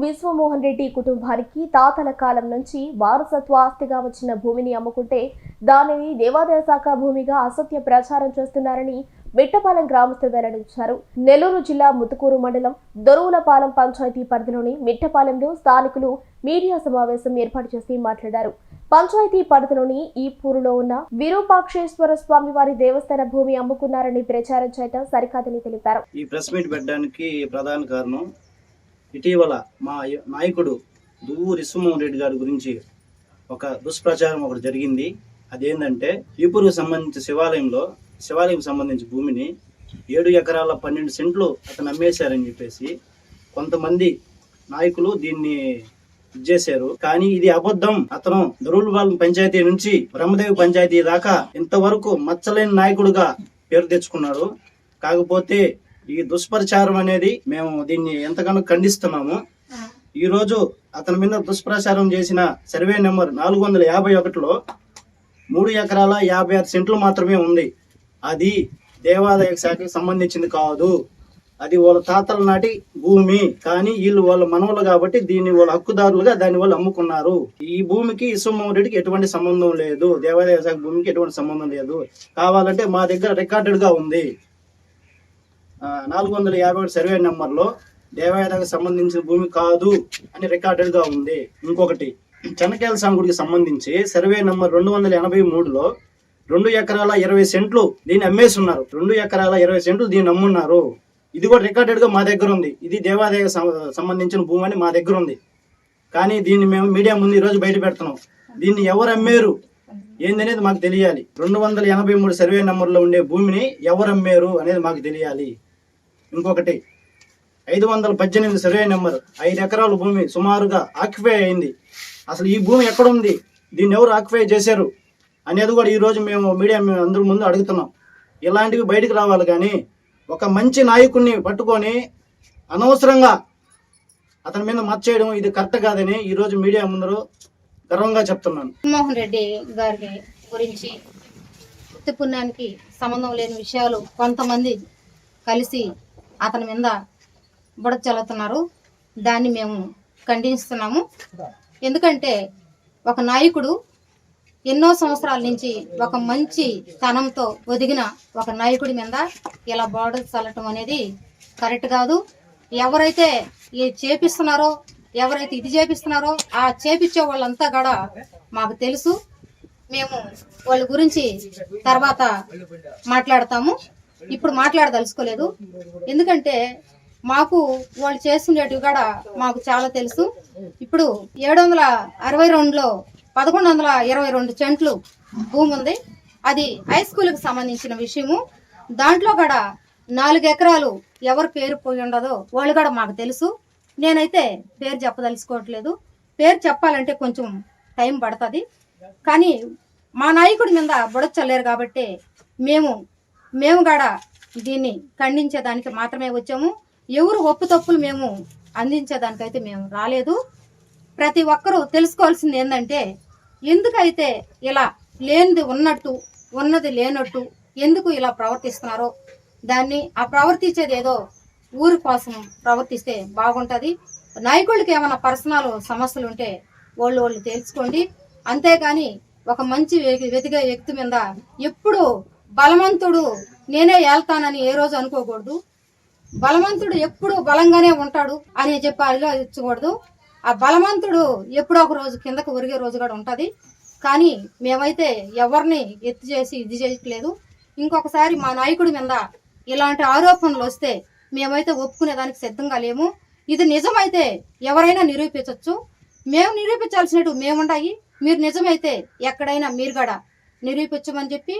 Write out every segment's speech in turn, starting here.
విశ్వమోహన్ రెడ్డి కుటుంబానికి తాతల కాలం నుంచి వారసత్వ ఆస్తిగా వచ్చిన భూమిని అమ్ముకుంటే దానిని దేవాదాయ శాఖ భూమిగా అసత్య ప్రచారం చేస్తున్నారని మిట్టపాలెం గ్రామస్తులు వెల్లడించారు. నెల్లూరు జిల్లా ముతుకూరు మండలం దొరువులపాలెం పంచాయతీ పరిధిలోని మిట్టపాలెంలో స్థానికులు మీడియా సమావేశం ఏర్పాటు చేసి మాట్లాడారు. పంచాయతీ పరిధిలోని ఈ పూరులో ఉన్న విరూపాక్షేశ్వర స్వామి వారి దేవస్థాన భూమి అమ్ముకున్నారని ప్రచారం చేయడం సరికాదని తెలిపారు. ఈ ప్రెస్ మీట్ పెట్టడానికి ప్రధాన కారణం ఇటీవల మా నాయకుడు దువ్వూరి విశ్వమోహన్ రెడ్డి గారి గురించి ఒక దుష్ప్రచారం ఒకటి జరిగింది. అదేంటంటే ఈపూరుకు సంబంధించి శివాలయం సంబంధించి భూమిని 7 ఎకరాల 12 సెంట్లు అతను అమ్మేశారని చెప్పేసి కొంతమంది నాయకులు దీన్ని చేశారు. కానీ ఇది అబద్ధం. అతను దొరువులపాలెం పంచాయతీ నుంచి బ్రహ్మదేవి పంచాయతీ దాకా ఇంతవరకు మచ్చలేని నాయకుడుగా పేరు తెచ్చుకున్నాడు. కాకపోతే ఈ దుష్ప్రచారం అనేది మేము దీన్ని ఎంతగానో ఖండిస్తున్నాము. ఈ రోజు అతని మీద దుష్ప్రచారం చేసిన సర్వే నెంబర్ 451లో 3 ఎకరాల 56 సెంట్లు మాత్రమే ఉంది. అది దేవాదాయ శాఖకు సంబంధించింది కాదు. అది వాళ్ళ తాతల నాటి భూమి. కానీ వీళ్ళు వాళ్ళ మనవలు కాబట్టి దీన్ని వాళ్ళ హక్కుదారులుగా దాన్ని వాళ్ళు అమ్ముకున్నారు. ఈ భూమికి విశ్వమోహన్ రెడ్డికి ఎటువంటి సంబంధం లేదు. దేవాదాయ శాఖ భూమికి ఎటువంటి సంబంధం లేదు. కావాలంటే మా దగ్గర రికార్డెడ్ గా ఉంది. 451 సర్వే నెంబర్లో దేవాదాయకు సంబంధించిన భూమి కాదు అని రికార్డెడ్ గా ఉంది. ఇంకొకటి చెనకేల సాంగుడికి సంబంధించి సర్వే నెంబర్ 283లో 2 ఎకరాల 20 సెంట్లు దీన్ని అమ్మేస్తున్నారు. 2 ఎకరాల 20 సెంట్లు దీన్ని అమ్మున్నారు. ఇది కూడా రికార్డెడ్ గా మా దగ్గర ఉంది. ఇది దేవాదాయ సంబంధించిన భూమి అని మా దగ్గర ఉంది. కానీ దీన్ని మేము మీడియా ముందు ఈరోజు బయట పెడుతున్నాం. దీన్ని ఎవరు అమ్మారు ఏందనేది మాకు తెలియాలి. 283 సర్వే నెంబర్లో ఉండే భూమిని ఎవరు అమ్మారు అనేది మాకు తెలియాలి. ఇంకొకటి 518 సర్వే నెంబర్ 5 ఎకరాల భూమి సుమారుగా ఆక్యుపై అయింది. అసలు ఈ భూమి ఎక్కడుంది, దీన్ని ఎవరు ఆక్యుపై చేశారు అనేది కూడా ఈరోజు మేము మీడియా అందరి ముందు అడుగుతున్నాం. ఇలాంటివి బయటకు రావాలి. కానీ ఒక మంచి నాయకుడిని పట్టుకొని అనవసరంగా అతని మీద మర్చేయడం ఇది కరెక్ట్ కాదని ఈరోజు మీడియా ముందర గర్వంగా చెప్తున్నాను. మోహన్ రెడ్డి గారి గురించి వృత్తి పుణ్యానికి సంబంధం లేని విషయాలు కొంతమంది కలిసి అతని మీద బుడద చల్లుతున్నారు. దాన్ని మేము ఖండిస్తున్నాము. ఎందుకంటే ఒక నాయకుడు ఎన్నో సంవత్సరాల నుంచి ఒక మంచి తనంతో ఒదిగిన ఒక నాయకుడి మీద ఇలా బుడద చల్లటం అనేది కరెక్ట్ కాదు. ఎవరైతే చేపిస్తున్నారో ఎవరైతే ఇది చేపిస్తున్నారో ఆ చేపించే వాళ్ళంతా కూడా మాకు తెలుసు. మేము వాళ్ళ గురించి తర్వాత మాట్లాడతాము. ఇప్పుడు మాట్లాడదలుచుకోలేదు. ఎందుకంటే మాకు వాళ్ళు చేస్తున్నట్టు కూడా మాకు చాలా తెలుసు. ఇప్పుడు 762లో 1122 సెంట్లు భూమి ఉంది. అది హై స్కూల్కి సంబంధించిన విషయము. దాంట్లో కూడా 4 ఎకరాలు ఎవరు పేరు పోయి ఉండదో వాళ్ళు కూడా మాకు తెలుసు. నేనైతే పేరు చెప్పదలుచుకోవట్లేదు. పేరు చెప్పాలంటే కొంచెం టైం పడుతుంది. కానీ మా నాయకుడి మీద బుడచల్లేరు కాబట్టి మేము కూడా దీన్ని ఖండించేదానికి మాత్రమే వచ్చాము. ఎవరు ఒప్పు తప్పులు మేము అందించేదానికైతే మేము రాలేదు. ప్రతి ఒక్కరూ తెలుసుకోవాల్సింది ఏంటంటే ఎందుకైతే ఇలా లేనిది ఉన్నట్టు ఉన్నది లేనట్టు ఎందుకు ఇలా ప్రవర్తిస్తున్నారో దాన్ని ఆ ప్రవర్తించేది ఏదో ఊరి కోసం ప్రవర్తిస్తే బాగుంటుంది. నాయకులకి ఏమైనా పర్సనల్ సమస్యలు ఉంటే వాళ్ళు తెలుసుకోండి. అంతేగాని ఒక మంచి వెతికే వ్యక్తి మీద ఎప్పుడు బలవంతుడు నేనే వెళ్తానని ఏ రోజు అనుకోకూడదు. బలవంతుడు ఎప్పుడు బలంగానే ఉంటాడు అని చెప్పి ఆలోచించకూడదు. ఆ బలవంతుడు ఎప్పుడో ఒక రోజు కిందకు ఒరిగే రోజు కూడా ఉంటది. కానీ మేమైతే ఎవరిని ఎత్తు చేసి ఇది చేయట్లేదు. ఇంకొకసారి మా నాయకుడి మీద ఇలాంటి ఆరోపణలు వస్తే మేమైతే ఒప్పుకునేదానికి సిద్ధంగా లేము. ఇది నిజమైతే ఎవరైనా నిరూపించవచ్చు. మేము నిరూపించాల్సినట్టు మేముండాయి. మీరు నిజమైతే ఎక్కడైనా మీరు కూడా నిరూపించమని చెప్పి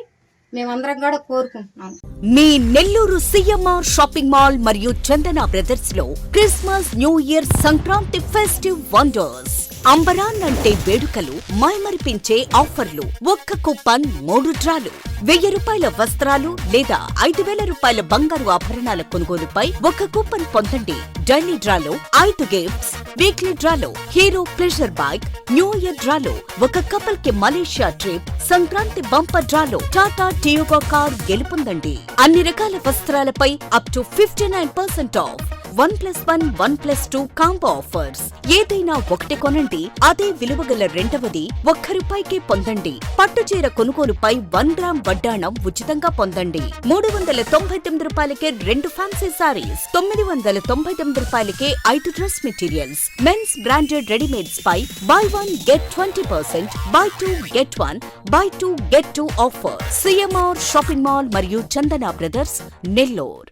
మేమందరం కూడా కోరుకుంటున్నాను. మీ నెల్లూరు సిఎంఆర్ షాపింగ్ మాల్ మరియు చందన బ్రదర్స్ లో Christmas, New Year, Sankranti festive wonders. అంబరాన్ అంటే వేడుకలు, మైమరిపించే ఆఫర్లు. ఒక్క కూపన్ 3 డ్రాలు. 1000 రూపాయల వస్త్రాలు లేదా 5000 రూపాయల బంగారు ఆభరణాల కొనుగోలుపై 1 కూపన్ పొందండి. డైలీ డ్రాలో 5 గిఫ్ట్స్, వీక్లీ డ్రాలో Hero Pleasure bike, New Year డ్రాలో 1 కపుల్ కి మలేషియా ట్రిప్, సంక్రాంతి బంపర్ డ్రాలో టాటా టియోగో కార్ గెలుపొందండి. అన్ని రకాల వస్త్రాలపై up to 59% off. 1+1, 1+2 combo offers. ఏదైనా ఒకటి కొనండి, అదే విలువగల రెండవది ₹1 పొందండి. పట్టుచీర కొనుగోలుపై 1 గ్రామ్ వడ్డాణం ఉచితంగా పొందండి. ₹399కే 2 ఫ్యాన్సీ సారీస్, ₹999కే 5 dress materials. Men's branded readymades పై buy 1 get 20%, buy 2 get 1, buy 2 get 2 offer. CMR shopping mall మరియు చందన బ్రదర్స్, నెల్లూరు.